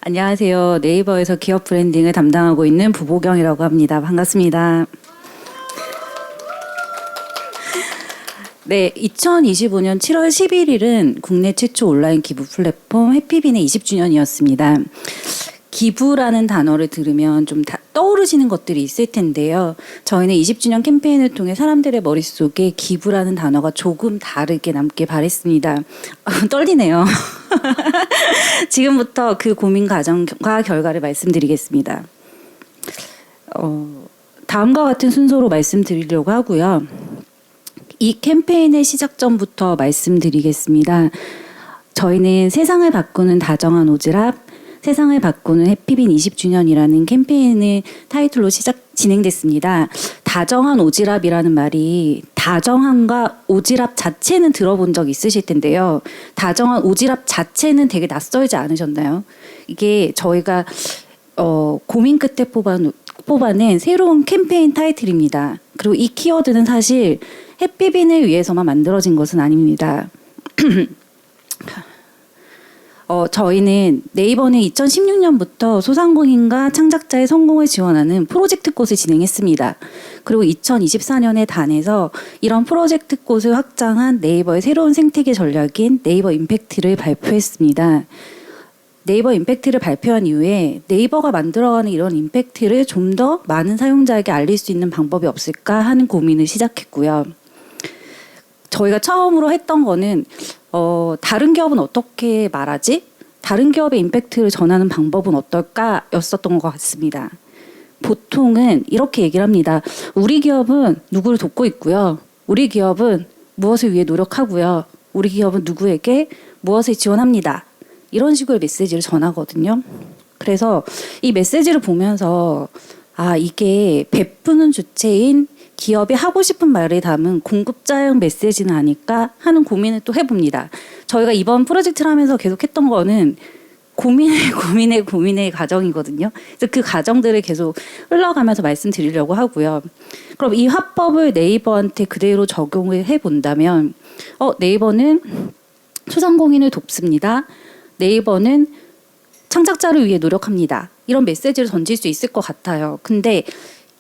안녕하세요. 네이버에서 기업 브랜딩을 담당하고 있는 부보경이라고 합니다. 반갑습니다. 네, 2025년 7월 11일은 국내 최초 온라인 기부 플랫폼 해피빈의 20주년이었습니다. 기부라는 단어를 들으면 좀 떠오르시는 것들이 있을 텐데요. 저희는 20주년 캠페인을 통해 사람들의 머릿속에 기부라는 단어가 조금 다르게 남길 바랬습니다. 떨리네요. 지금부터 그 고민 과정과 결과를 말씀드리겠습니다. 다음과 같은 순서로 말씀드리려고 하고요. 이 캠페인의 시작점부터 말씀드리겠습니다. 저희는 세상을 바꾸는 다정한 오지랖, 세상을 바꾸는 해피빈 20주년이라는 캠페인을 타이틀로 진행됐습니다. 다정한 오지랖이라는 말이 다정함과 오지랖 자체는 들어본 적 있으실 텐데요. 다정한 오지랖 자체는 되게 낯설지 않으셨나요? 이게 저희가 고민 끝에 뽑아낸 새로운 캠페인 타이틀입니다. 그리고 이 키워드는 사실 해피빈을 위해서만 만들어진 것은 아닙니다. 저희는 네이버는 2016년부터 소상공인과 창작자의 성공을 지원하는 프로젝트 꽃을 진행했습니다. 그리고 2024년에 단에서 이런 프로젝트 꽃을 확장한 네이버의 새로운 생태계 전략인 네이버 임팩트를 발표했습니다. 네이버 임팩트를 발표한 이후에 네이버가 만들어가는 이런 임팩트를 좀 더 많은 사용자에게 알릴 수 있는 방법이 없을까 하는 고민을 시작했고요. 저희가 처음으로 했던 거는 다른 기업은 어떻게 말하지? 다른 기업의 임팩트를 전하는 방법은 어떨까? 였었던 것 같습니다. 보통은 이렇게 얘기를 합니다. 우리 기업은 누구를 돕고 있고요. 우리 기업은 무엇을 위해 노력하고요. 우리 기업은 누구에게 무엇을 지원합니다. 이런 식으로 메시지를 전하거든요. 그래서 이 메시지를 보면서 이게 베푸는 주체인 기업이 하고 싶은 말을 담은 공급자형 메시지는 아닐까 하는 고민을 또 해봅니다. 저희가 이번 프로젝트를 하면서 계속 했던 거는 고민의 과정이거든요. 그래서 그 과정들을 계속 흘러가면서 말씀드리려고 하고요. 그럼 이 화법을 네이버한테 그대로 적용을 해본다면 네이버는 소상공인을 돕습니다. 네이버는 창작자를 위해 노력합니다. 이런 메시지를 던질 수 있을 것 같아요. 근데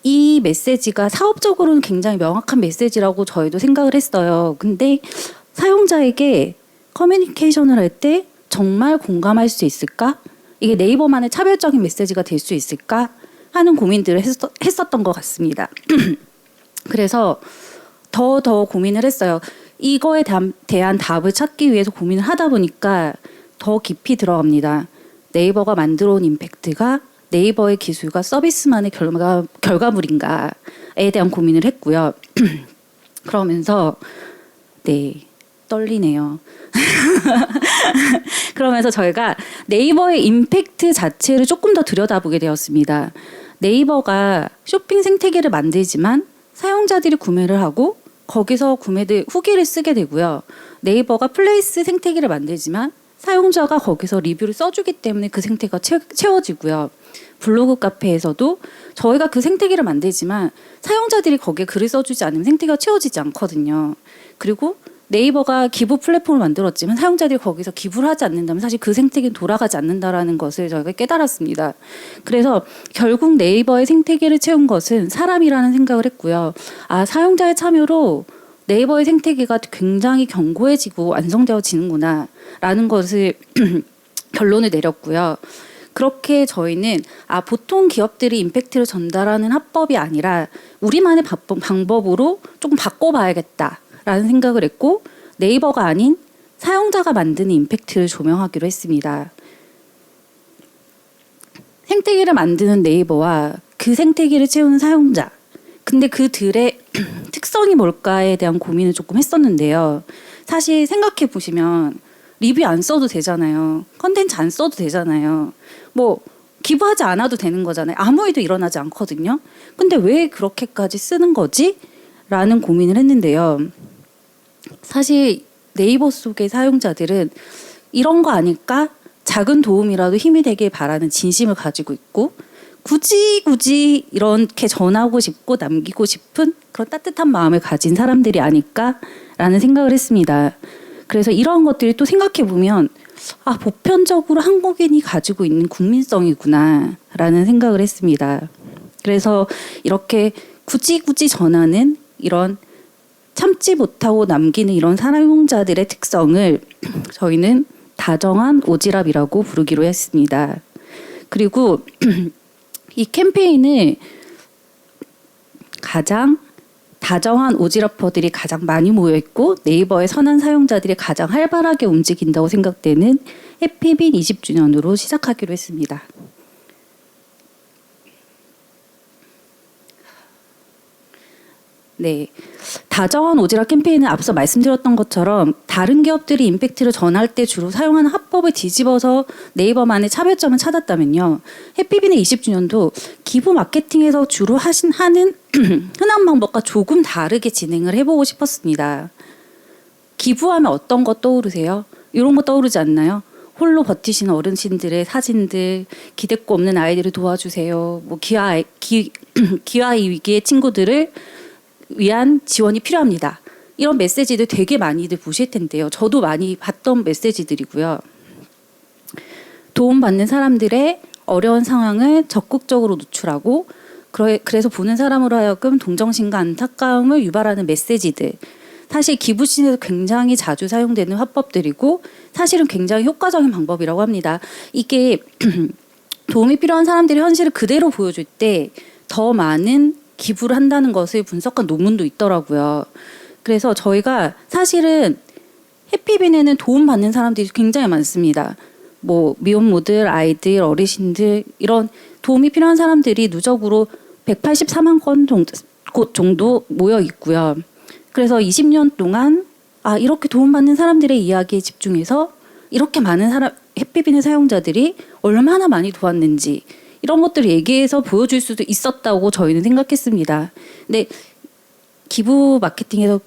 이 메시지가 사업적으로는 굉장히 명확한 메시지라고 저희도 생각을 했어요. 근데 사용자에게 커뮤니케이션을 할 때 정말 공감할 수 있을까? 이게 네이버만의 차별적인 메시지가 될 수 있을까? 하는 고민들을 했었던 것 같습니다. 그래서 더 고민을 했어요. 이거에 대한 답을 찾기 위해서 고민을 하다 보니까 더 깊이 들어갑니다. 네이버가 만들어 온 임팩트가 네이버의 기술과 서비스만의 결과물인가에 대한 고민을 했고요. 그러면서 떨리네요. 그러면서 저희가 네이버의 임팩트 자체를 조금 더 들여다보게 되었습니다. 네이버가 쇼핑 생태계를 만들지만 사용자들이 구매를 하고 거기서 후기를 쓰게 되고요. 네이버가 플레이스 생태계를 만들지만 사용자가 거기서 리뷰를 써주기 때문에 그 생태가 채워지고요. 블로그 카페에서도 저희가 그 생태계를 만들지만 사용자들이 거기에 글을 써주지 않으면 생태계가 채워지지 않거든요. 그리고 네이버가 기부 플랫폼을 만들었지만 사용자들이 거기서 기부를 하지 않는다면 사실 그 생태계는 돌아가지 않는다라는 것을 저희가 깨달았습니다. 그래서 결국 네이버의 생태계를 채운 것은 사람이라는 생각을 했고요. 사용자의 참여로 네이버의 생태계가 굉장히 견고해지고 완성되어지는구나 라는 것을 결론을 내렸고요. 그렇게 저희는 보통 기업들이 임팩트를 전달하는 화법이 아니라 우리만의 방법으로 조금 바꿔봐야겠다라는 생각을 했고 네이버가 아닌 사용자가 만드는 임팩트를 조명하기로 했습니다. 생태계를 만드는 네이버와 그 생태계를 채우는 사용자. 근데 그들의 특성이 뭘까에 대한 고민을 조금 했었는데요. 사실 생각해 보시면 리뷰 안 써도 되잖아요. 컨텐츠 안 써도 되잖아요. 기부하지 않아도 되는 거잖아요. 아무 일도 일어나지 않거든요. 근데 왜 그렇게까지 쓰는 거지? 라는 고민을 했는데요. 사실 네이버 속의 사용자들은 이런 거 아닐까? 작은 도움이라도 힘이 되길 바라는 진심을 가지고 있고 굳이 이렇게 전하고 싶고 남기고 싶은 그런 따뜻한 마음을 가진 사람들이 아닐까라는 생각을 했습니다. 그래서 이런 것들이 또 생각해 보면 보편적으로 한국인이 가지고 있는 국민성이구나라는 생각을 했습니다. 그래서 이렇게 굳이 전하는 이런 참지 못하고 남기는 이런 사용자들의 특성을 저희는 다정한 오지랖이라고 부르기로 했습니다. 그리고 이 캠페인을 가장 다정한 오지랖퍼들이 가장 많이 모여있고 네이버의 선한 사용자들이 가장 활발하게 움직인다고 생각되는 해피빈 20주년으로 시작하기로 했습니다. 네, 다정한 오지랖 캠페인은 앞서 말씀드렸던 것처럼 다른 기업들이 임팩트를 전할 때 주로 사용하는 화법을 뒤집어서 네이버만의 차별점을 찾았다면요, 해피빈의 20주년도 기부 마케팅에서 주로 하는 흔한 방법과 조금 다르게 진행을 해보고 싶었습니다. 기부하면 어떤 거 떠오르세요? 이런 거 떠오르지 않나요? 홀로 버티시는 어르신들의 사진들, 기대고 없는 아이들을 도와주세요. 뭐 기아 위기의 친구들을 위한 지원이 필요합니다. 이런 메시지들 되게 많이들 보실 텐데요. 저도 많이 봤던 메시지들이고요. 도움받는 사람들의 어려운 상황을 적극적으로 노출하고 그래서 보는 사람으로 하여금 동정심과 안타까움을 유발하는 메시지들. 사실 기부신에서 굉장히 자주 사용되는 화법들이고 사실은 굉장히 효과적인 방법이라고 합니다. 이게 도움이 필요한 사람들의 현실을 그대로 보여줄 때 더 많은 기부를 한다는 것을 분석한 논문도 있더라고요. 그래서 저희가 사실은 해피빈에는 도움받는 사람들이 굉장히 많습니다. 뭐 미혼모들, 아이들, 어르신들 이런 도움이 필요한 사람들이 누적으로 184만 건 정도 모여 있고요. 그래서 20년 동안 이렇게 도움받는 사람들의 이야기에 집중해서 이렇게 많은 해피빈의 사용자들이 얼마나 많이 도왔는지 이런 것들을 얘기해서 보여줄 수도 있었다고 저희는 생각했습니다. 근데 기부 마케팅에서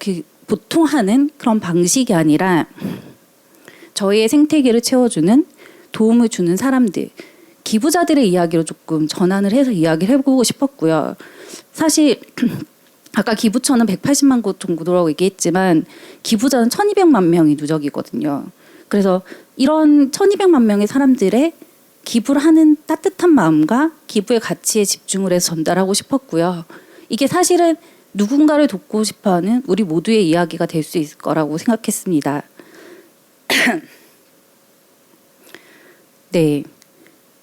보통 하는 그런 방식이 아니라 저희의 생태계를 채워주는 도움을 주는 사람들, 기부자들의 이야기로 조금 전환을 해서 이야기를 해보고 싶었고요. 사실 아까 기부처는 180만 곳 정도라고 얘기했지만 기부자는 1200만 명이 누적이거든요. 그래서 이런 1200만 명의 사람들의 기부를 하는 따뜻한 마음과 기부의 가치에 집중을 해서 전달하고 싶었고요. 이게 사실은 누군가를 돕고 싶어하는 우리 모두의 이야기가 될 수 있을 거라고 생각했습니다. 네,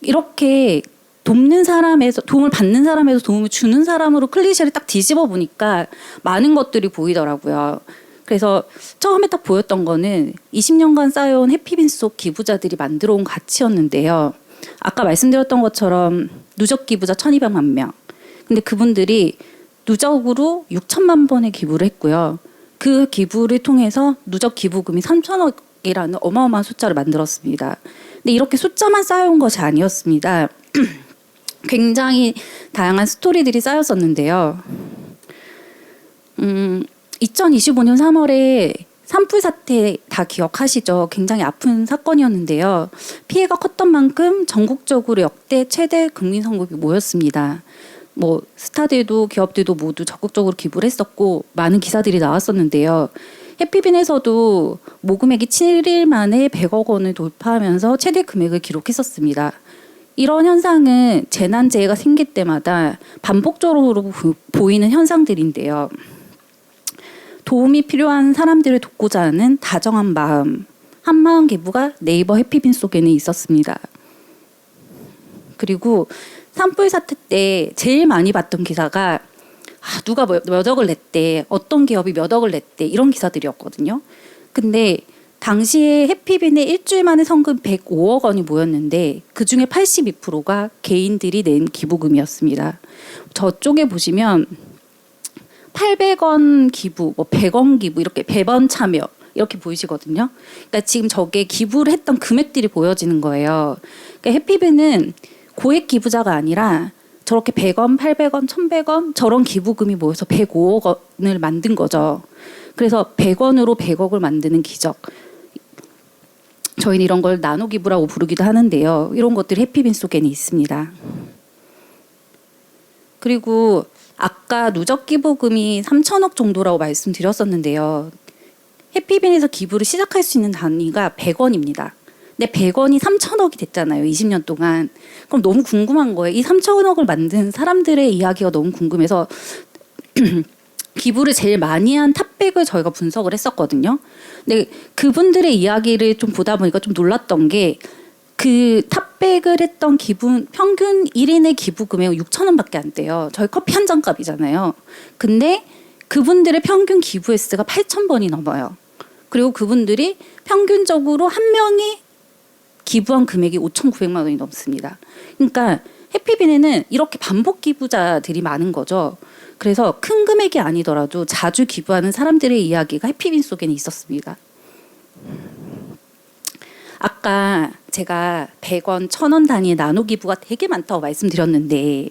이렇게 돕는 사람에서 도움을 받는 사람에서 도움을 주는 사람으로 클리셰를 딱 뒤집어 보니까 많은 것들이 보이더라고요. 그래서 처음에 딱 보였던 거는 20년간 쌓여온 해피빈 속 기부자들이 만들어 온 가치였는데요. 아까 말씀드렸던 것처럼 누적 기부자 1200만 명. 근데 그분들이 누적으로 6천만 번의 기부를 했고요. 그 기부를 통해서 누적 기부금이 3천억이라는 어마어마한 숫자를 만들었습니다. 근데 이렇게 숫자만 쌓여온 것이 아니었습니다. 굉장히 다양한 스토리들이 쌓였었는데요. 2025년 3월에 산불 사태 다 기억하시죠? 굉장히 아픈 사건이었는데요. 피해가 컸던 만큼 전국적으로 역대 최대 국민 성금이 모였습니다. 뭐 스타들도 기업들도 모두 적극적으로 기부를 했었고 많은 기사들이 나왔었는데요. 해피빈에서도 모금액이 7일 만에 100억 원을 돌파하면서 최대 금액을 기록했었습니다. 이런 현상은 재난재해가 생길 때마다 반복적으로 보이는 현상들인데요. 도움이 필요한 사람들을 돕고자 하는 다정한 마음, 한마음 기부가 네이버 해피빈 속에는 있었습니다. 그리고 산불 사태 때 제일 많이 봤던 기사가 누가 몇 억을 냈대, 어떤 기업이 몇 억을 냈대 이런 기사들이었거든요. 근데 당시에 해피빈에 일주일 만에 성금 105억 원이 모였는데 그중에 82%가 개인들이 낸 기부금이었습니다. 저쪽에 보시면 800원 기부, 뭐 100원 기부 이렇게 100원 참여 이렇게 보이시거든요. 그러니까 지금 저게 기부를 했던 금액들이 보여지는 거예요. 그러니까 해피빈은 고액 기부자가 아니라 저렇게 100원, 800원, 1100원 저런 기부금이 모여서 105억 원을 만든 거죠. 그래서 100원으로 100억을 만드는 기적. 저희는 이런 걸 나노 기부라고 부르기도 하는데요. 이런 것들이 해피빈 속에는 있습니다. 그리고 아까 누적 기부금이 3천억 정도라고 말씀드렸었는데요. 해피빈에서 기부를 시작할 수 있는 단위가 100원입니다. 근데 100원이 3천억이 됐잖아요. 20년 동안. 그럼 너무 궁금한 거예요. 이 3천억을 만든 사람들의 이야기가 너무 궁금해서 기부를 제일 많이 한 탑100을 저희가 분석을 했었거든요. 근데 그분들의 이야기를 좀 보다 보니까 좀 놀랐던 게 그 탑100을 했던 기부 평균 1인의 기부 금액은 6천 원밖에 안 돼요. 저희 커피 한 잔 값이잖아요. 근데 그분들의 평균 기부 횟수가 8천 번이 넘어요. 그리고 그분들이 평균적으로 한 명이 기부한 금액이 5,900만 원이 넘습니다. 그러니까 해피빈에는 이렇게 반복 기부자들이 많은 거죠. 그래서 큰 금액이 아니더라도 자주 기부하는 사람들의 이야기가 해피빈 속에는 있었습니다. 아까 제가 100원, 1,000원 단위의 나노 기부가 되게 많다고 말씀드렸는데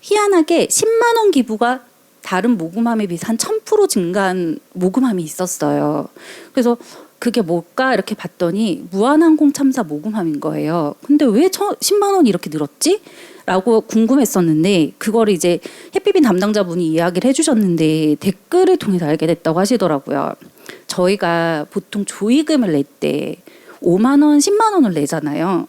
희한하게 10만 원 기부가 다른 모금함에 비해서 한 1000% 증가한 모금함이 있었어요. 그래서 그게 뭘까 이렇게 봤더니 무한항공 참사 모금함인 거예요. 근데 왜 10만 원이 이렇게 늘었지? 라고 궁금했었는데 그거를 이제 해피빈 담당자분이 이야기를 해주셨는데 댓글을 통해서 알게 됐다고 하시더라고요. 저희가 보통 조의금을 낼 때 5만 원, 10만 원을 내잖아요.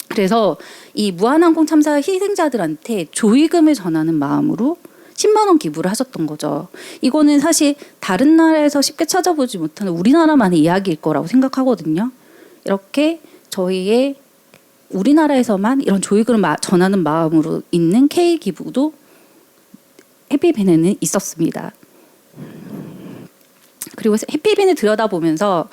그래서 이 무한항공 참사 희생자들한테 조의금을 전하는 마음으로 10만 원 기부를 하셨던 거죠. 이거는 사실 다른 나라에서 쉽게 찾아보지 못하는 우리나라만의 이야기일 거라고 생각하거든요. 이렇게 저희의 우리나라에서만 이런 조의금을 전하는 마음으로 있는 K 기부도 해피빈에는 있었습니다. 그리고 해피빈을 들여다보면서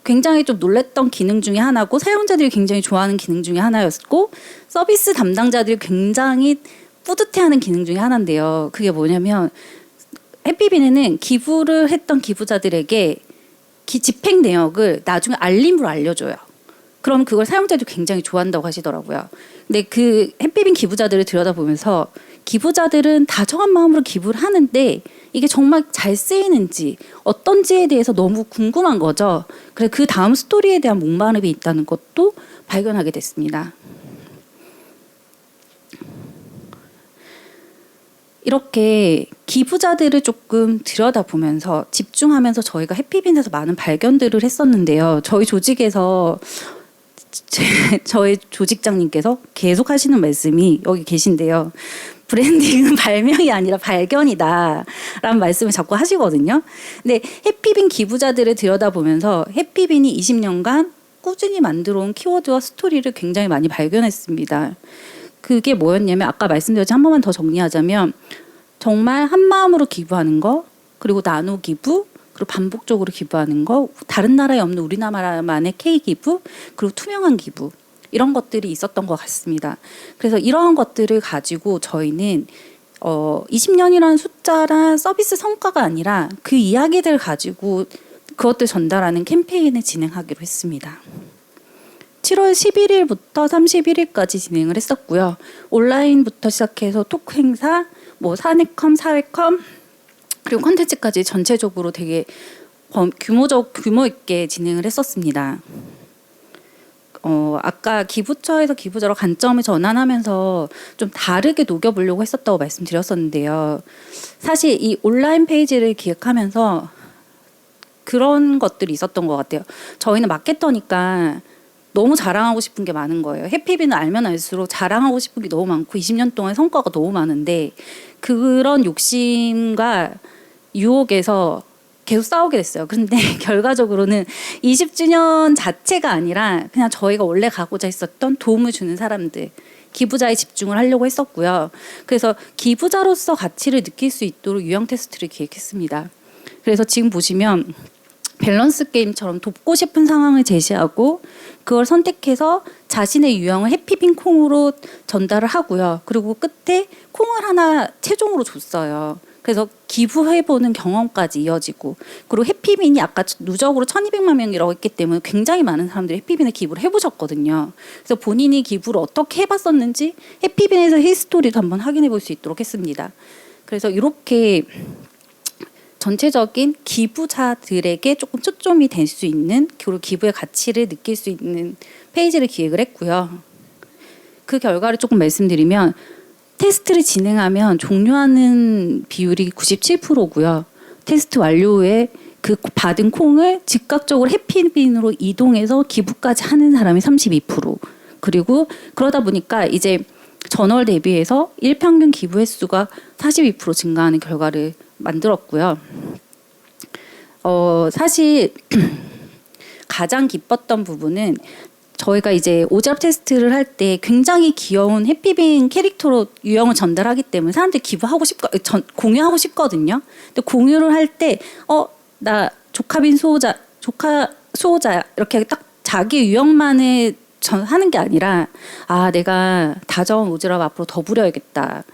굉장히 좀 놀랬던 기능 중에 하나고 사용자들이 굉장히 좋아하는 기능 중에 하나였고 서비스 담당자들이 굉장히 뿌듯해하는 기능 중에 하나인데요. 그게 뭐냐면 해피빈에는 기부를 했던 기부자들에게 집행 내역을 나중에 알림으로 알려줘요. 그럼 그걸 사용자들이 굉장히 좋아한다고 하시더라고요. 근데 그 해피빈 기부자들을 들여다보면서 기부자들은 다정한 마음으로 기부를 하는데 이게 정말 잘 쓰이는지 어떤지에 대해서 너무 궁금한 거죠. 그래서 그 다음 스토리에 대한 목마름이 있다는 것도 발견하게 됐습니다. 이렇게 기부자들을 조금 들여다보면서 집중하면서 저희가 해피빈에서 많은 발견들을 했었는데요. 저희 조직에서 저희 조직장님께서 계속 하시는 말씀이 여기 계신데요. 브랜딩은 발명이 아니라 발견이다 라는 말씀을 자꾸 하시거든요. 근데 해피빈 기부자들을 들여다보면서 해피빈이 20년간 꾸준히 만들어온 키워드와 스토리를 굉장히 많이 발견했습니다. 그게 뭐였냐면 아까 말씀드렸지 한 번만 더 정리하자면 정말 한 마음으로 기부하는 거 그리고 나노 기부 그리고 반복적으로 기부하는 거 다른 나라에 없는 우리나라만의 K 기부 그리고 투명한 기부 이런 것들이 있었던 것 같습니다. 그래서 이러한 것들을 가지고 저희는 20년이라는 숫자랑 서비스 성과가 아니라 그 이야기들을 가지고 그것들 전달하는 캠페인을 진행하기로 했습니다. 7월 11일부터 31일까지 진행을 했었고요. 온라인부터 시작해서 토크 행사, 뭐 사내컴, 사회컴 그리고 콘텐츠까지 전체적으로 되게 규모 있게 진행을 했었습니다. 아까 기부처에서 기부자로 관점을 전환하면서 좀 다르게 녹여보려고 했었다고 말씀드렸었는데요. 사실 이 온라인 페이지를 기획하면서 그런 것들이 있었던 것 같아요. 저희는 마케터니까 너무 자랑하고 싶은 게 많은 거예요. 해피빈을 알면 알수록 자랑하고 싶은 게 너무 많고 20년 동안 성과가 너무 많은데 그런 욕심과 유혹에서 계속 싸우게 됐어요. 근데 결과적으로는 20주년 자체가 아니라 그냥 저희가 원래 가고자 했었던 도움을 주는 사람들, 기부자에 집중을 하려고 했었고요. 그래서 기부자로서 가치를 느낄 수 있도록 유형 테스트를 기획했습니다. 그래서 지금 보시면 밸런스 게임처럼 돕고 싶은 상황을 제시하고 그걸 선택해서 자신의 유형을 해피빈 콩으로 전달을 하고요. 그리고 끝에 콩을 하나 최종으로 줬어요. 그래서 기부해보는 경험까지 이어지고 그리고 해피빈이 아까 누적으로 1200만 명이라고 했기 때문에 굉장히 많은 사람들이 해피빈에 기부를 해보셨거든요. 그래서 본인이 기부를 어떻게 해봤었는지 해피빈에서 히스토리도 한번 확인해 볼 수 있도록 했습니다. 그래서 이렇게 전체적인 기부자들에게 조금 초점이 될 수 있는 그리고 기부의 가치를 느낄 수 있는 페이지를 기획을 했고요. 그 결과를 조금 말씀드리면 테스트를 진행하면 종료하는 비율이 97%고요. 테스트 완료 후에 그 받은 콩을 즉각적으로 해피빈으로 이동해서 기부까지 하는 사람이 32%. 그리고 그러다 보니까 이제 전월 대비해서 일평균 기부 횟수가 42% 증가하는 결과를 만들었고요. 사실 가장 기뻤던 부분은 저희가 이제 오지랖 테스트를 할 때 굉장히 귀여운 해피빈 캐릭터로 유형을 전달하기 때문에 사람들이 기부하고 공유하고 싶거든요. 근데 공유를 할 때 나 조카빈 수호자, 조카 수호자야 이렇게 딱 자기 유형만을 하는 게 아니라 내가 다정한 오지랖 앞으로 더 부려야겠다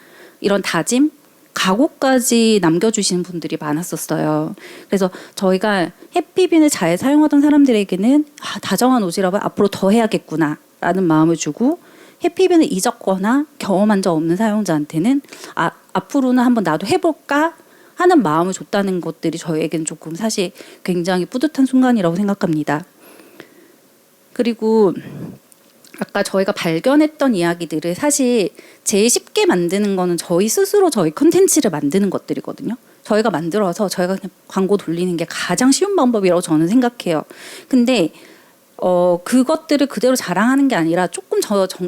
이런 다짐, 각오까지 남겨주시는 분들이 많았었어요. 그래서 저희가 해피빈을 잘 사용하던 사람들에게는 다정한 오지랖을 앞으로 더 해야겠구나 라는 마음을 주고, 해피빈을 잊었거나 경험한 적 없는 사용자한테는 앞으로는 한번 나도 해볼까 하는 마음을 줬다는 것들이 저희에게는 조금 사실 굉장히 뿌듯한 순간이라고 생각합니다. 그리고 아까 저희가 발견했던 이야기들을 사실 제일 쉽게 만드는 거는 저희 스스로 저희 컨텐츠를 만드는 것들이거든요. 저희가 만들어서 저희가 그냥 광고 돌리는 게 가장 쉬운 방법이라고 저는 생각해요. 근데 그것들을 그대로 자랑하는 게 아니라 조금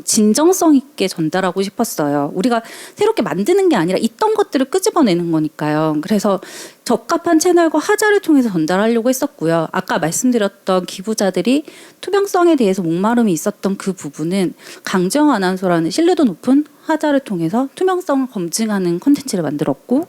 진정성 있게 전달하고 싶었어요. 우리가 새롭게 만드는 게 아니라 있던 것들을 끄집어내는 거니까요. 그래서 적합한 채널과 하자를 통해서 전달하려고 했었고요. 아까 말씀드렸던 기부자들이 투명성에 대해서 목마름이 있었던 그 부분은 강지영 아나운서라는 신뢰도 높은 하자를 통해서 투명성을 검증하는 콘텐츠를 만들었고,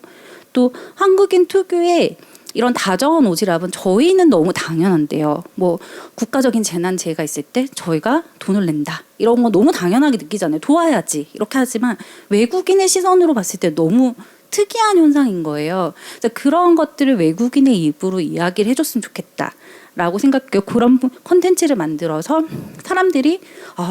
또 한국인 특유의 이런 다정한 오지랖은 저희는 너무 당연한데요. 뭐 국가적인 재난재해가 있을 때 저희가 돈을 낸다 이런 거 너무 당연하게 느끼잖아요. 도와야지 이렇게 하지만 외국인의 시선으로 봤을 때 너무 특이한 현상인 거예요. 그래서 그런 것들을 외국인의 입으로 이야기를 해줬으면 좋겠다라고 생각해요. 그런 콘텐츠를 만들어서 사람들이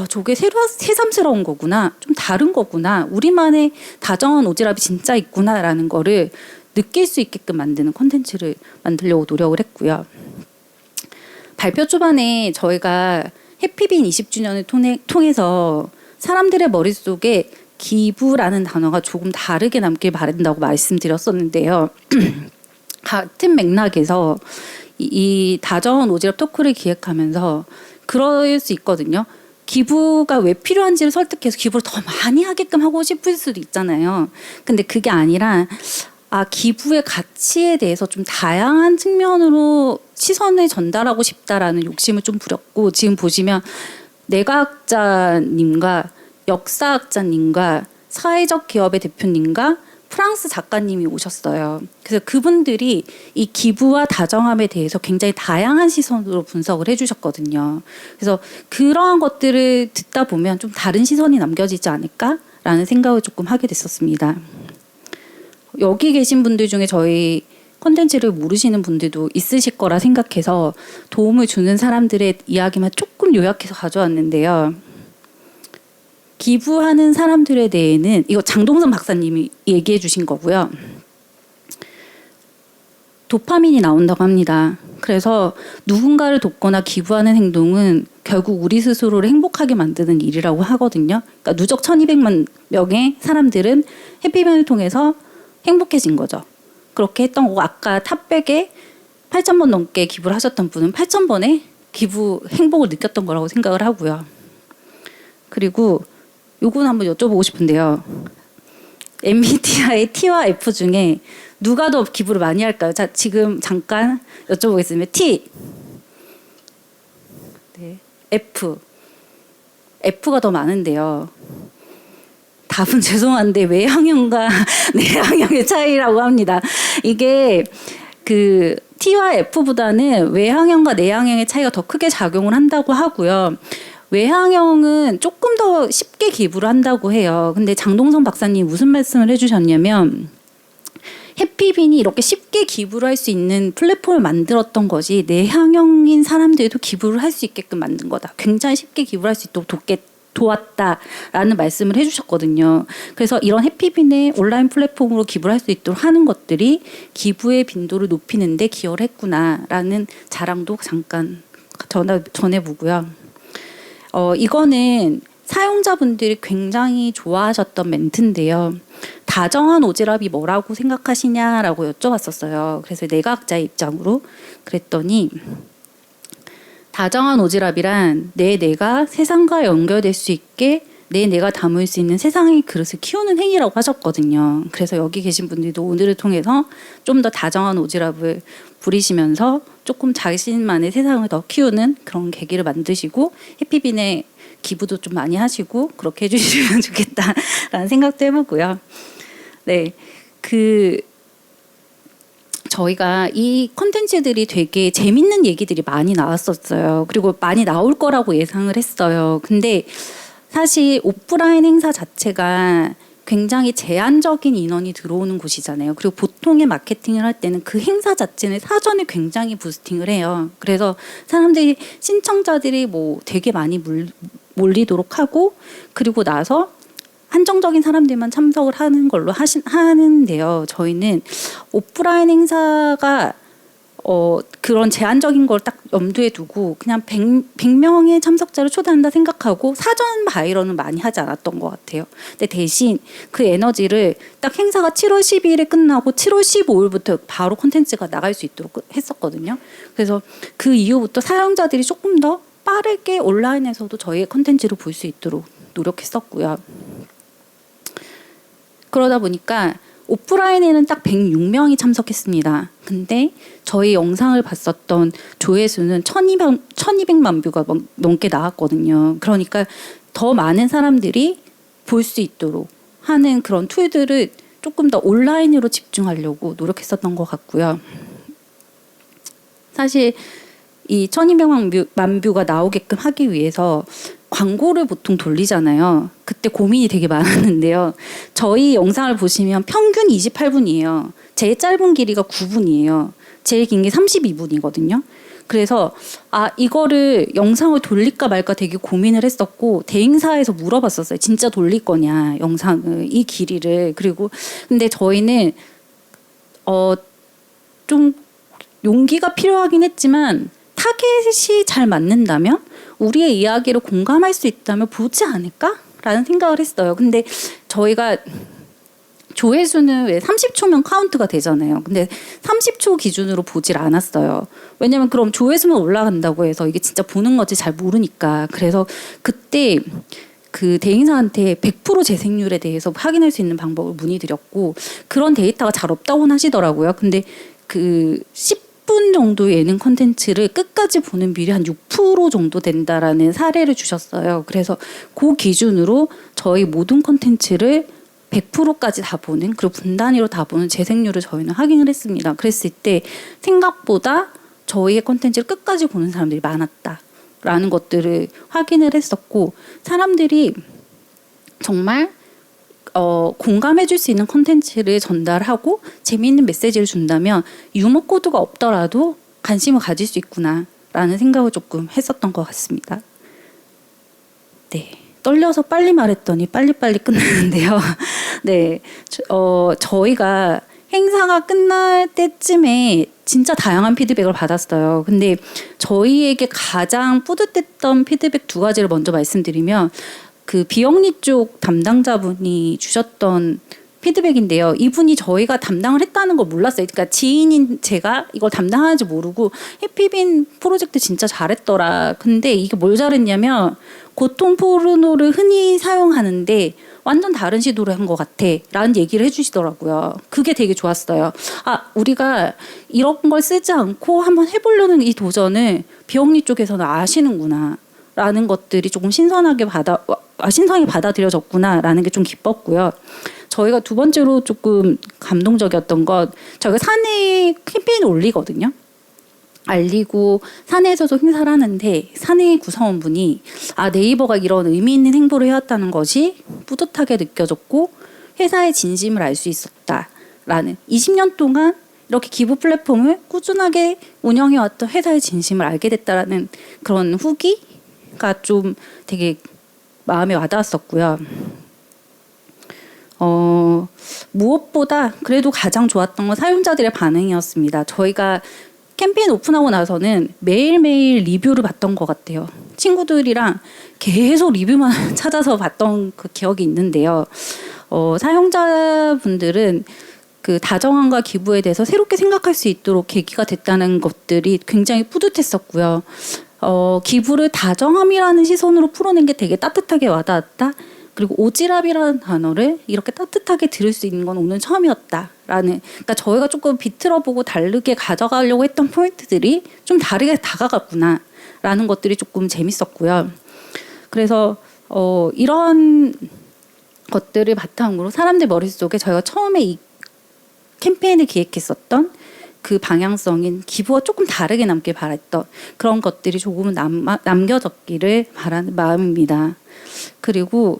저게 새삼스러운 거구나, 좀 다른 거구나, 우리만의 다정한 오지랖이 진짜 있구나라는 거를 느낄 수 있게끔 만드는 콘텐츠를 만들려고 노력을 했고요. 발표 초반에 저희가 해피빈 20주년을 통해서 사람들의 머릿속에 기부라는 단어가 조금 다르게 남길 바란다고 말씀드렸었는데요. 같은 맥락에서 이 다정한 오지랖 토크를 기획하면서 그럴 수 있거든요. 기부가 왜 필요한지를 설득해서 기부를 더 많이 하게끔 하고 싶을 수도 있잖아요. 근데 그게 아니라 기부의 가치에 대해서 좀 다양한 측면으로 시선을 전달하고 싶다라는 욕심을 좀 부렸고, 지금 보시면 내과학자님과 역사학자님과 사회적 기업의 대표님과 프랑스 작가님이 오셨어요. 그래서 그분들이 이 기부와 다정함에 대해서 굉장히 다양한 시선으로 분석을 해주셨거든요. 그래서 그러한 것들을 듣다 보면 좀 다른 시선이 남겨지지 않을까라는 생각을 조금 하게 됐었습니다. 여기 계신 분들 중에 저희 콘텐츠를 모르시는 분들도 있으실 거라 생각해서 도움을 주는 사람들의 이야기만 조금 요약해서 가져왔는데요. 기부하는 사람들에 대해는 이거 장동선 박사님이 얘기해 주신 거고요. 도파민이 나온다고 합니다. 그래서 누군가를 돕거나 기부하는 행동은 결국 우리 스스로를 행복하게 만드는 일이라고 하거든요. 그러니까 누적 1200만 명의 사람들은 해피빈을 통해서 행복해진 거죠. 그렇게 했던 거고, 아까 탑백에 8,000번 넘게 기부를 하셨던 분은 8,000번의 기부 행복을 느꼈던 거라고 생각을 하고요. 그리고 요건 한번 여쭤보고 싶은데요. MBTI T와 F 중에 누가 더 기부를 많이 할까요? 자, 지금 잠깐 여쭤보겠습니다. T, 네, F. F가 더 많은데요. 답은 죄송한데 외향형과 내향형의 차이라고 합니다. 이게 그 T와 F보다는 외향형과 내향형의 차이가 더 크게 작용을 한다고 하고요. 외향형은 조금 더 쉽게 기부를 한다고 해요. 근데 장동성 박사님 무슨 말씀을 해주셨냐면, 해피빈이 이렇게 쉽게 기부를 할 수 있는 플랫폼을 만들었던 것이 내향형인 사람들도 기부를 할 수 있게끔 만든 거다. 굉장히 쉽게 기부를 할 수 있도록 도왔다라는 말씀을 해주셨거든요. 그래서 이런 해피빈의 온라인 플랫폼으로 기부를 할 수 있도록 하는 것들이 기부의 빈도를 높이는 데 기여를 했구나라는 자랑도 잠깐 전해보고요. 이거는 사용자분들이 굉장히 좋아하셨던 멘트인데요. 다정한 오지랖이 뭐라고 생각하시냐라고 여쭤봤었어요. 그래서 내과학자의 입장으로 그랬더니 다정한 오지랖이란 내 뇌가 세상과 연결될 수 있게 내 뇌가 담을 수 있는 세상의 그릇을 키우는 행위라고 하셨거든요. 그래서 여기 계신 분들도 오늘을 통해서 좀 더 다정한 오지랖을 부리시면서 조금 자신만의 세상을 더 키우는 그런 계기를 만드시고 해피빈에 기부도 좀 많이 하시고 그렇게 해주시면 좋겠다라는 생각도 해보고요. 네, 저희가 이 콘텐츠들이 되게 재밌는 얘기들이 많이 나왔었어요. 그리고 많이 나올 거라고 예상을 했어요. 근데 사실 오프라인 행사 자체가 굉장히 제한적인 인원이 들어오는 곳이잖아요. 그리고 보통의 마케팅을 할 때는 그 행사 자체는 사전에 굉장히 부스팅을 해요. 그래서 사람들이 신청자들이 뭐 되게 많이 몰리도록 하고 그리고 나서 한정적인 사람들만 참석을 하는 걸로 하는데요. 저희는 오프라인 행사가 그런 제한적인 걸 딱 염두에 두고 그냥 100명의 참석자를 초대한다 생각하고 사전 바이럴은 많이 하지 않았던 것 같아요. 근데 대신 그 에너지를 딱 행사가 7월 12일에 끝나고 7월 15일부터 바로 콘텐츠가 나갈 수 있도록 했었거든요. 그래서 그 이후부터 사용자들이 조금 더 빠르게 온라인에서도 저희의 콘텐츠를 볼 수 있도록 노력했었고요. 그러다 보니까 오프라인에는 딱 106명이 참석했습니다. 근데 저희 영상을 봤었던 조회수는 1200만 뷰가 넘게 나왔거든요. 그러니까 더 많은 사람들이 볼 수 있도록 하는 그런 툴들을 조금 더 온라인으로 집중하려고 노력했었던 것 같고요. 사실 이 1200만 뷰가 나오게끔 하기 위해서 광고를 보통 돌리잖아요. 그때 고민이 되게 많았는데요. 저희 영상을 보시면 평균 28분이에요. 제일 짧은 길이가 9분이에요. 제일 긴 게 32분이거든요. 그래서 이거를 영상을 돌릴까 말까 되게 고민을 했었고 대행사에서 물어봤었어요. 진짜 돌릴 거냐 영상을 이 길이를. 그리고 근데 저희는 좀 용기가 필요하긴 했지만 타겟이 잘 맞는다면 우리의 이야기를 공감할 수 있다면 보지 않을까라는 생각을 했어요. 근데 저희가 조회수는 왜 30초면 카운트가 되잖아요. 근데 30초 기준으로 보질 않았어요. 왜냐면 그럼 조회수만 올라간다고 해서 이게 진짜 보는 건지 잘 모르니까. 그래서 그때 그 대행사한테 100% 재생률에 대해서 확인할 수 있는 방법을 문의드렸고 그런 데이터가 잘 없다고는 하시더라고요. 근데 그 10분 정도 예능 콘텐츠를 끝까지 보는 비율이 한 6% 정도 된다라는 사례를 주셨어요. 그래서 그 기준으로 저희 모든 콘텐츠를 100%까지 다 보는 그리고 분 단위로 다 보는 재생률을 저희는 확인을 했습니다. 그랬을 때 생각보다 저희의 콘텐츠를 끝까지 보는 사람들이 많았다라는 것들을 확인을 했었고 사람들이 정말 공감해 줄 수 있는 콘텐츠를 전달하고 재미있는 메시지를 준다면 유머 코드가 없더라도 관심을 가질 수 있구나라는 생각을 조금 했었던 것 같습니다. 네. 떨려서 빨리 말했더니 빨리빨리 끝났는데요. 네, 저희가 행사가 끝날 때쯤에 진짜 다양한 피드백을 받았어요. 근데 저희에게 가장 뿌듯했던 피드백 두 가지를 먼저 말씀드리면 그 비영리 쪽 담당자분이 주셨던 피드백인데요. 이분이 저희가 담당을 했다는 걸 몰랐어요. 그러니까 지인인 제가 이걸 담당하는지 모르고 해피빈 프로젝트 진짜 잘했더라. 근데 이게 뭘 잘했냐면 고통 포르노를 흔히 사용하는데 완전 다른 시도를 한 것 같아 라는 얘기를 해주시더라고요. 그게 되게 좋았어요. 우리가 이런 걸 쓰지 않고 한번 해보려는 이 도전을 비영리 쪽에서는 아시는구나 라는 것들이 조금 신선하게 받아들여졌구나 라는 게 좀 기뻤고요. 저희가 두 번째로 조금 감동적이었던 것, 저희가 사내에 캠페인을 올리거든요. 알리고 사내에서도 행사를 하는데 사내 구성원분이 네이버가 이런 의미 있는 행보를 해왔다는 것이 뿌듯하게 느껴졌고 회사의 진심을 알 수 있었다라는 20년 동안 이렇게 기부 플랫폼을 꾸준하게 운영해왔던 회사의 진심을 알게 됐다라는 그런 후기가 좀 되게 마음에 와닿았었고요. 무엇보다 그래도 가장 좋았던 건 사용자들의 반응이었습니다. 저희가 캠페인 오픈하고 나서는 매일매일 리뷰를 봤던 것 같아요. 친구들이랑 계속 리뷰만 찾아서 봤던 그 기억이 있는데요. 사용자분들은 그 다정함과 기부에 대해서 새롭게 생각할 수 있도록 계기가 됐다는 것들이 굉장히 뿌듯했었고요. 기부를 다정함이라는 시선으로 풀어낸 게 되게 따뜻하게 와닿았다. 그리고 오지랖이라는 단어를 이렇게 따뜻하게 들을 수 있는 건 오늘 처음이었다라는, 그러니까 저희가 조금 비틀어보고 다르게 가져가려고 했던 포인트들이 좀 다르게 다가갔구나라는 것들이 조금 재밌었고요. 그래서 이런 것들을 바탕으로 사람들 머릿속에 저희가 처음에 이 캠페인을 기획했었던 그 방향성인 기부와 조금 다르게 남길 바랬던 그런 것들이 조금은 남겨졌기를 바라는 마음입니다. 그리고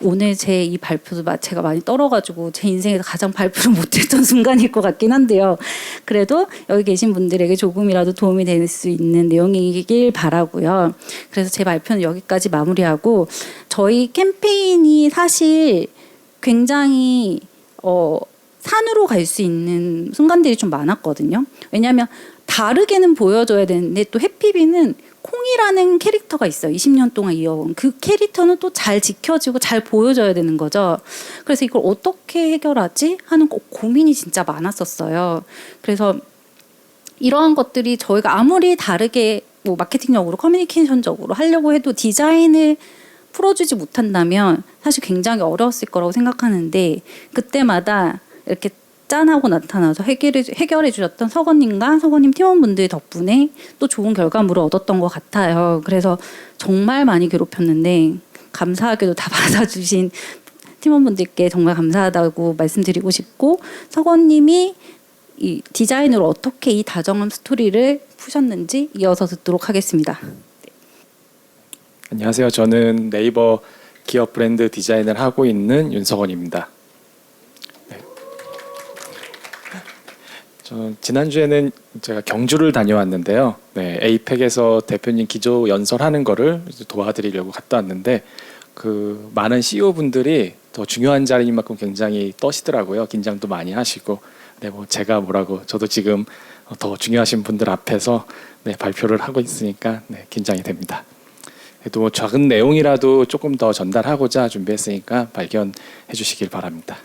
오늘 제 이 발표도 제가 많이 떨어가지고 제 인생에서 가장 발표를 못했던 순간일 것 같긴 한데요. 그래도 여기 계신 분들에게 조금이라도 도움이 될 수 있는 내용이길 바라고요. 그래서 제 발표는 여기까지 마무리하고, 저희 캠페인이 사실 굉장히 산으로 갈 수 있는 순간들이 좀 많았거든요. 왜냐하면 다르게는 보여줘야 되는데 또 해피비는 콩이라는 캐릭터가 있어요. 20년 동안 이어온 그 캐릭터는 또 잘 지켜지고 잘 보여줘야 되는 거죠. 그래서 이걸 어떻게 해결하지 하는 고민이 진짜 많았었어요. 그래서 이러한 것들이 저희가 아무리 다르게 뭐 마케팅적으로 커뮤니케이션적으로 하려고 해도 디자인을 풀어주지 못한다면 사실 굉장히 어려웠을 거라고 생각하는데, 그때마다 이렇게 짠하고 나타나서 해결해 주셨던 서건님과 서건님 팀원분들 덕분에 또 좋은 결과물을 얻었던 것 같아요. 그래서 정말 많이 괴롭혔는데 감사하게도 다 받아주신 팀원분들께 정말 감사하다고 말씀드리고 싶고, 서건님이 이 디자인으로 어떻게 이 다정함 스토리를 푸셨는지 이어서 듣도록 하겠습니다. 안녕하세요. 저는 네이버 기업 브랜드 디자인을 하고 있는 윤석원입니다. 지난주에는 제가 경주를 다녀왔는데요. 네, 에이펙에서 대표님 기조 연설하는 거를 도와드리려고 갔다 왔는데 그 많은 CEO분들이 더 중요한 자리인 만큼 굉장히 떠시더라고요. 긴장도 많이 하시고. 네, 뭐 제가 뭐라고, 저도 지금 더 중요하신 분들 앞에서 네, 발표를 하고 있으니까 네, 긴장이 됩니다. 그래도 뭐 작은 내용이라도 조금 더 전달하고자 준비했으니까 발견해 주시길 바랍니다.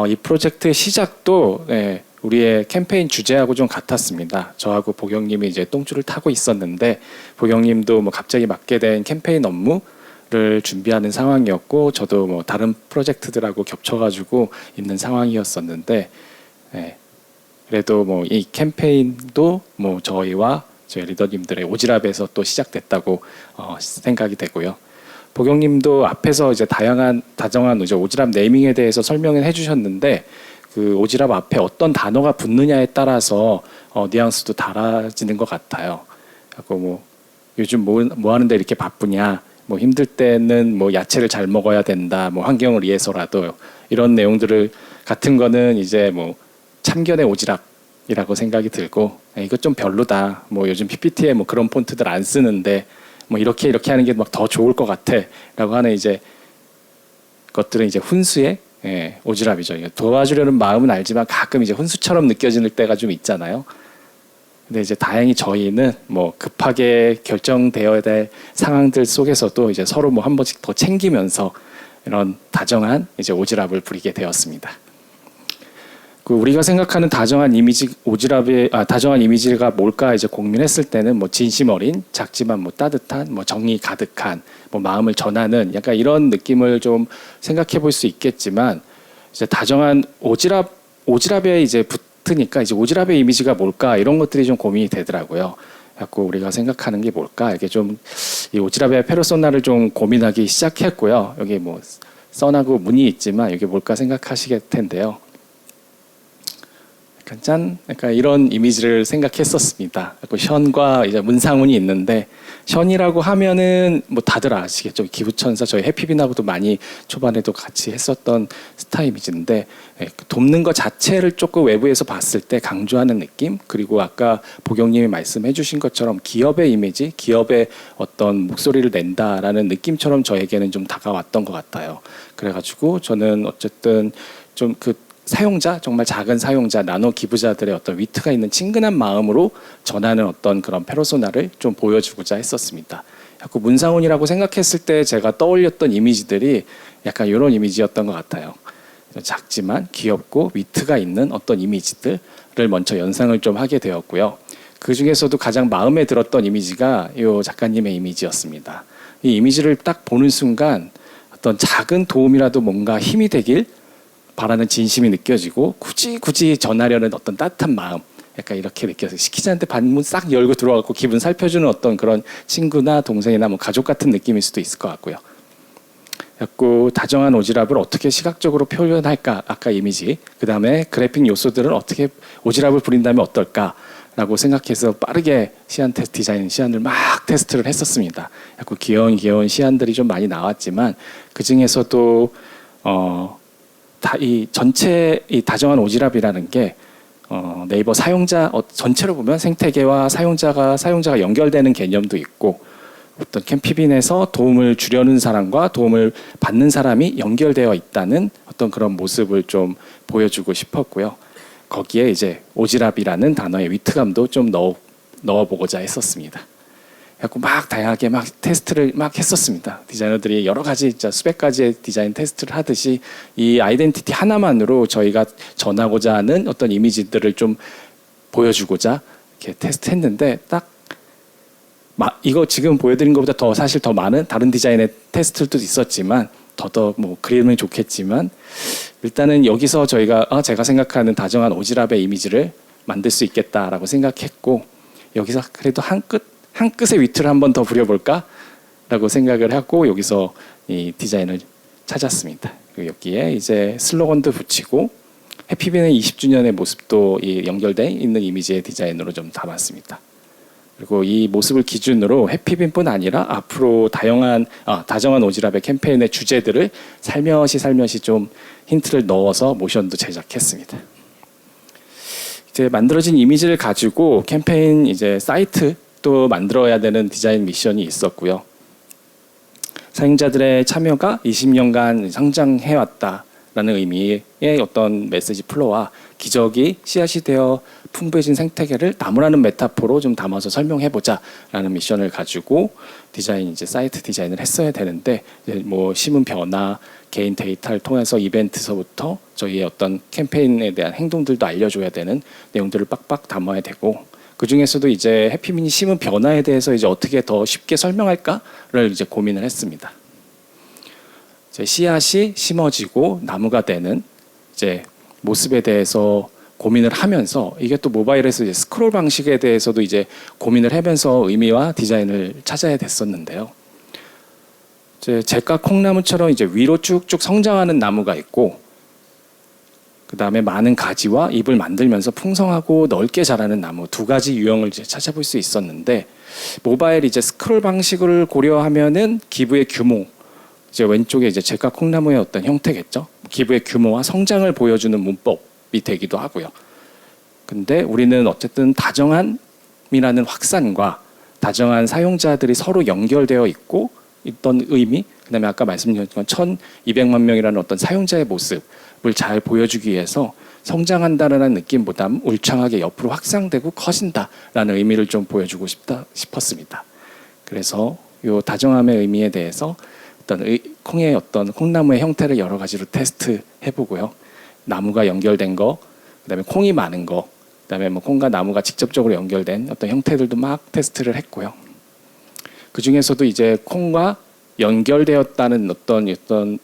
이 프로젝트의 시작도 네, 우리의 캠페인 주제하고 좀 같았습니다. 저하고 보경님이 이제 똥줄을 타고 있었는데, 보경님도 뭐 갑자기 맡게 된 캠페인 업무를 준비하는 상황이었고, 저도 뭐 다른 프로젝트들하고 겹쳐가지고 있는 상황이었었는데, 네, 그래도 뭐 이 캠페인도 뭐 저희와 저희 리더님들의 오지랖에서 또 시작됐다고 생각이 되고요. 보경님도 앞에서 이제 다정한 이제 오지랖 네이밍에 대해서 설명을 해주셨는데, 그 오지랖 앞에 어떤 단어가 붙느냐에 따라서 뉘앙스도 달라지는 것 같아요. 그리고 뭐 요즘 뭐 하는데 이렇게 바쁘냐, 뭐 힘들 때는 뭐 야채를 잘 먹어야 된다, 뭐 환경을 위해서라도, 이런 내용들을 같은 거는 이제 뭐 참견의 오지랖이라고 생각이 들고, 이거 좀 별로다, 뭐 요즘 PPT에 뭐 그런 폰트들 안 쓰는데 뭐 이렇게 하는 게 막 더 좋을 것 같아라고 하는 이제 것들은 이제 훈수의 오지랖이죠. 도와주려는 마음은 알지만 가끔 이제 훈수처럼 느껴지는 때가 좀 있잖아요. 근데 이제 다행히 저희는 뭐 급하게 결정되어야 될 상황들 속에서도 이제 서로 뭐 한 번씩 더 챙기면서 이런 다정한 이제 오지랖을 부리게 되었습니다. 그 우리가 생각하는 다정한 이미지, 다정한 이미지가 뭘까 이제 고민했을 때는 뭐 진심 어린, 작지만 뭐 따뜻한, 뭐 정이 가득한, 뭐 마음을 전하는 약간 이런 느낌을 좀 생각해 볼 수 있겠지만, 이제 다정한 오지랖에 이제 붙으니까 이제 오지랖의 이미지가 뭘까, 이런 것들이 좀 고민이 되더라고요. 자꾸 우리가 생각하는 게 뭘까, 이게 좀 이 오지랖의 페르소나를 좀 고민하기 시작했고요. 여기 뭐 써나고 문이 있지만 이게 뭘까 생각하시게 텐데요. 약간 이런 이미지를 생각했었습니다. 션과 이제 문상훈이 있는데, 션이라고 하면은 뭐 다들 아시겠죠. 기부천사 저희 해피빈하고도 많이 초반에도 같이 했었던 스타 이미지인데, 돕는 것 자체를 조금 외부에서 봤을 때 강조하는 느낌, 그리고 아까 보경님이 말씀해주신 것처럼 기업의 이미지, 기업의 어떤 목소리를 낸다라는 느낌처럼 저에게는 좀 다가왔던 것 같아요. 그래가지고 저는 어쨌든 좀 그 사용자, 정말 작은 사용자, 나노 기부자들의 어떤 위트가 있는 친근한 마음으로 전하는 어떤 그런 페르소나를 좀 보여주고자 했었습니다. 자꾸 문상훈이라고 생각했을 때 제가 떠올렸던 이미지들이 약간 이런 이미지였던 것 같아요. 작지만 귀엽고 위트가 있는 어떤 이미지들을 먼저 연상을 좀 하게 되었고요. 그 중에서도 가장 마음에 들었던 이미지가 이 작가님의 이미지였습니다. 이 이미지를 딱 보는 순간 어떤 작은 도움이라도 뭔가 힘이 되길 바라는 진심이 느껴지고 굳이 전하려는 어떤 따뜻한 마음, 약간 이렇게 느껴서 시키지 않는데 반문 싹 열고 들어가고 기분 살펴주는 어떤 그런 친구나 동생이나 뭐 가족 같은 느낌일 수도 있을 것 같고요. 자꾸 다정한 오지랖을 어떻게 시각적으로 표현할까, 아까 이미지, 그 다음에 그래픽 요소들을 어떻게 오지랖을 부린다면 어떨까라고 생각해서 빠르게 시안 테스트 디자인 시안을 막 테스트를 했었습니다. 자꾸 귀여운 시안들이 좀 많이 나왔지만 그 중에서도 이 전체 이 다정한 오지랖이라는 게 네이버 사용자 전체로 보면 생태계와 사용자가 연결되는 개념도 있고 어떤 캠피빈에서 도움을 주려는 사람과 도움을 받는 사람이 연결되어 있다는 어떤 그런 모습을 좀 보여주고 싶었고요. 거기에 이제 오지랖이라는 단어의 위트감도 좀 넣어보고자 했었습니다. 그래서 막 다양하게 막 테스트를 막 했었습니다. 디자이너들이 여러 가지 수백 가지의 디자인 테스트를 하듯이 이 아이덴티티 하나만으로 저희가 전하고자 하는 어떤 이미지들을 좀 보여주고자 이렇게 테스트했는데 딱 이거 지금 보여드린 것보다 더 사실 더 많은 다른 디자인의 테스트들도 있었지만 더 뭐 그리면 좋겠지만 일단은 여기서 저희가 제가 생각하는 다정한 오지랖의 이미지를 만들 수 있겠다라고 생각했고 여기서 그래도 한 끗의 위트를 한번 더 부려볼까라고 생각을 하고 여기서 이 디자인을 찾았습니다. 그리고 여기에 이제 슬로건도 붙이고 해피빈의 20주년의 모습도 연결돼 있는 이미지의 디자인으로 좀 담았습니다. 그리고 이 모습을 기준으로 해피빈뿐 아니라 앞으로 다정한 오지랖의 캠페인의 주제들을 살며시 좀 힌트를 넣어서 모션도 제작했습니다. 이제 만들어진 이미지를 가지고 캠페인 이제 사이트도 만들어야 되는 디자인 미션이 있었고요. 사용자들의 참여가 20년간 성장해왔다라는 의미의 어떤 메시지 플로와 기적이 씨앗이 되어 풍부해진 생태계를 나무라는 메타포로 좀 담아서 설명해보자라는 미션을 가지고 이제 사이트 디자인을 했어야 되는데 이제 뭐 심은 변화, 개인 데이터를 통해서 이벤트서부터 저희의 어떤 캠페인에 대한 행동들도 알려줘야 되는 내용들을 빡빡 담아야 되고 그 중에서도 이제 해피민이 심은 변화에 대해서 이제 어떻게 더 쉽게 설명할까를 이제 고민을 했습니다. 이제 씨앗이 심어지고 나무가 되는 이제 모습에 대해서 고민을 하면서 이게 또 모바일에서 이제 스크롤 방식에 대해서도 이제 고민을 하면서 의미와 디자인을 찾아야 됐었는데요. 이제 제과 콩나무처럼 이제 위로 쭉쭉 성장하는 나무가 있고 그 다음에 많은 가지와 잎을 만들면서 풍성하고 넓게 자라는 나무 두 가지 유형을 이제 찾아볼 수 있었는데 모바일 이제 스크롤 방식을 고려하면은 기부의 규모 이제 왼쪽에 이제 제과 콩나무의 어떤 형태겠죠. 기부의 규모와 성장을 보여주는 문법이 되기도 하고요. 근데 우리는 어쨌든 다정함이라는 확산과 다정한 사용자들이 서로 연결되어 있고 있던 의미, 그다음에 아까 말씀드렸던 1,200만 명이라는 어떤 사용자의 모습을 잘 보여주기 위해서 성장한다는 느낌보다 울창하게 옆으로 확장되고 커진다라는 의미를 좀 보여주고 싶었습니다. 그래서 이 다정함의 의미에 대해서 콩의 어떤 콩나무의 형태를 여러 가지로 테스트해보고요. 나무가 연결된 거, 그다음에 콩이 많은 거, 그다음에 뭐 콩과 나무가 직접적으로 연결된 어떤 형태들도 막 테스트를 했고요. 그 중에서도 이제 콩과 연결되었다는 어떤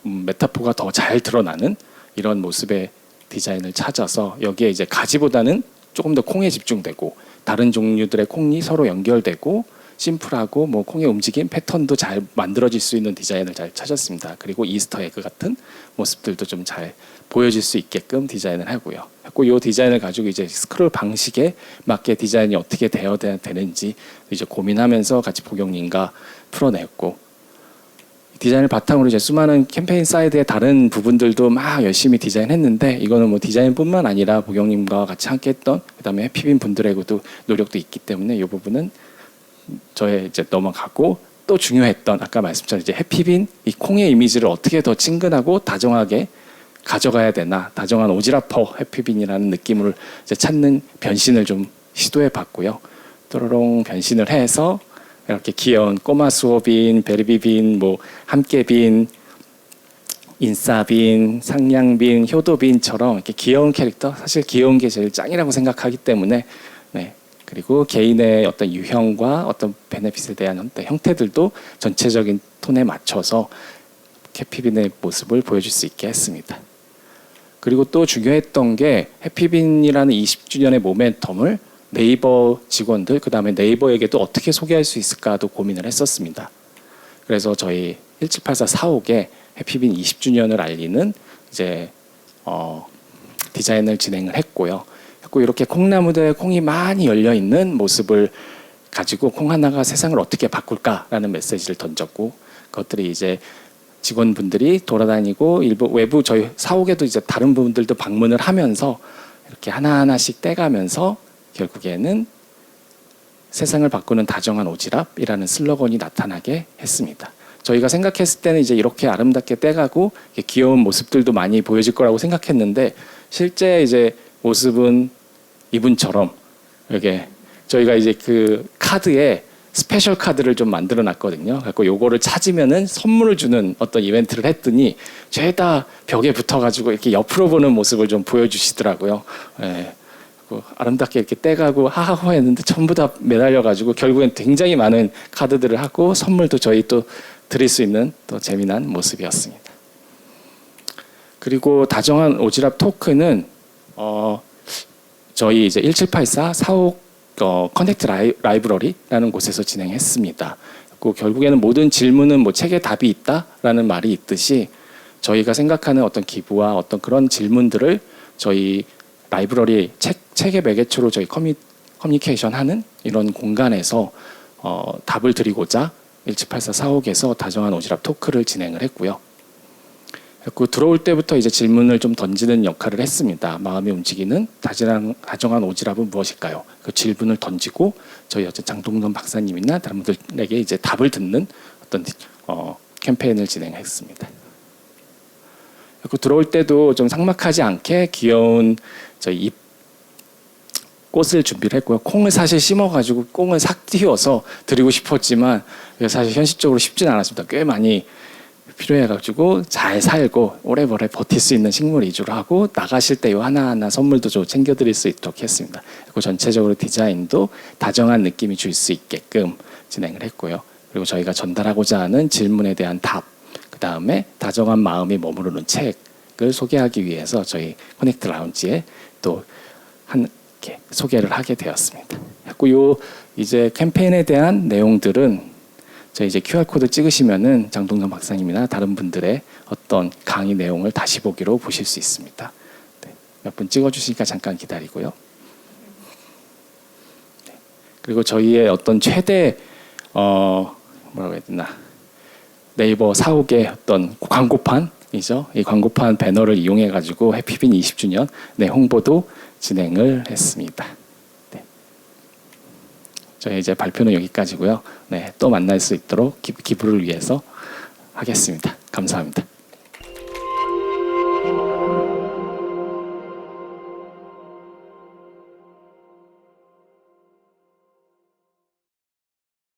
메타포가 더 잘 드러나는 이런 모습의 디자인을 찾아서 여기에 이제 가지보다는 조금 더 콩에 집중되고 다른 종류들의 콩이 서로 연결되고 심플하고 뭐 콩의 움직임 패턴도 잘 만들어질 수 있는 디자인을 잘 찾았습니다. 그리고 이스터 에그 같은 모습들도 좀 잘 보여질 수 있게끔 디자인을 하고요. 이 디자인을 가지고 이제 스크롤 방식에 맞게 디자인이 어떻게 되어야 되는지 이제 고민하면서 같이 보경님과 풀어냈고 디자인을 바탕으로 이제 수많은 캠페인 사이드의 다른 부분들도 막 열심히 디자인했는데 이거는 뭐 디자인뿐만 아니라 보경님과 같이 함께했던 그다음에 해피빈 분들에게도 노력도 있기 때문에 이 부분은 저의 이제 넘어가고 또 중요했던 아까 말씀처럼 이제 해피빈 이 콩의 이미지를 어떻게 더 친근하고 다정하게 가져가야 되나, 다정한 오지랖퍼 해피빈이라는 느낌을 이제 찾는 변신을 좀 시도해 봤고요. 또로롱 변신을 해서 이렇게 귀여운 꼬마 수호빈, 베리비빈, 뭐 함께빈, 인싸빈, 상냥빈, 효도빈처럼 이렇게 귀여운 캐릭터, 사실 귀여운 게 제일 짱이라고 생각하기 때문에, 네. 그리고 개인의 어떤 유형과 어떤 베네핏에 대한 어떤 형태들도 전체적인 톤에 맞춰서 해피빈의 모습을 보여줄 수 있게 했습니다. 그리고 또 중요했던 게 해피빈이라는 20주년의 모멘텀을 네이버 직원들, 그 다음에 네이버에게도 어떻게 소개할 수 있을까도 고민을 했었습니다. 그래서 저희 178445에 해피빈 20주년을 알리는 이제 디자인을 진행을 했고요. 그리고 이렇게 콩나무들에 콩이 많이 열려 있는 모습을 가지고 콩 하나가 세상을 어떻게 바꿀까라는 메시지를 던졌고, 그것들이 이제 직원분들이 돌아다니고 일부 외부 저희 사옥에도 이제 다른 분들도 방문을 하면서 이렇게 하나하나씩 떼가면서 결국에는 세상을 바꾸는 다정한 오지랖이라는 슬로건이 나타나게 했습니다. 저희가 생각했을 때는 이제 이렇게 아름답게 떼가고 귀여운 모습들도 많이 보여질 거라고 생각했는데, 실제 이제 모습은 이분처럼 이렇게 저희가 이제 그 카드에 스페셜 카드를 좀 만들어 놨거든요. 그래서 요거를 찾으면은 선물을 주는 어떤 이벤트를 했더니 죄다 벽에 붙어가지고 이렇게 옆으로 보는 모습을 좀 보여주시더라고요. 예. 아름답게 이렇게 떼가고 하하호 했는데 전부 다 매달려가지고 결국엔 굉장히 많은 카드들을 하고 선물도 저희 또 드릴 수 있는 또 재미난 모습이었습니다. 그리고 다정한 오지랖 토크는 저희 이제 1784 사옥 커넥트 라이브러리라는 곳에서 진행했습니다. 결국에는 모든 질문은 뭐 책에 답이 있다라는 말이 있듯이 저희가 생각하는 어떤 기부와 어떤 그런 질문들을 저희 라이브러리 책의 매개체로 저희 커뮤니케이션하는 이런 공간에서 답을 드리고자 1784 사옥에서 다정한 오지랖 토크를 진행을 했고요. 그리고 들어올 때부터 이제 질문을 좀 던지는 역할을 했습니다. 마음이 움직이는 다정한 오지랖은 무엇일까요? 그 질문을 던지고 저희 장동건 박사님이나 다른 분들에게 이제 답을 듣는 어떤 캠페인을 진행했습니다. 그리고 들어올 때도 좀 삭막하지 않게 귀여운 저희 잎 꽃을 준비를 했고요. 콩을 사실 심어가지고 콩을 싹 틔워서 드리고 싶었지만 사실 현실적으로 쉽진 않았습니다. 꽤 많이 필요해가지고 잘 살고 오래오래 버틸 수 있는 식물 위주로 하고, 나가실 때 요 하나하나 선물도 좀 챙겨드릴 수 있도록 했습니다. 그리고 전체적으로 디자인도 다정한 느낌이 줄 수 있게끔 진행을 했고요. 그리고 저희가 전달하고자 하는 질문에 대한 답, 그 다음에 다정한 마음이 머무르는 책을 소개하기 위해서 저희 커넥트 라운지에 또 이렇게 소개를 하게 되었습니다. 그리고 요 이제 캠페인에 대한 내용들은 저희 이제 QR 코드 찍으시면은 장동건 박사님이나 다른 분들의 어떤 강의 내용을 다시 보기로 보실 수 있습니다. 네, 몇 분 찍어주시니까 잠깐 기다리고요. 네, 그리고 저희의 어떤 최대 뭐라고 해야 되나, 네이버 사옥의 어떤 광고판이죠. 이 광고판 배너를 이용해 가지고 해피빈 20주년 홍보도 진행을 했습니다. 저희 이제 발표는 여기까지고요. 네, 또 만날 수 있도록 기부를 위해서 하겠습니다. 감사합니다.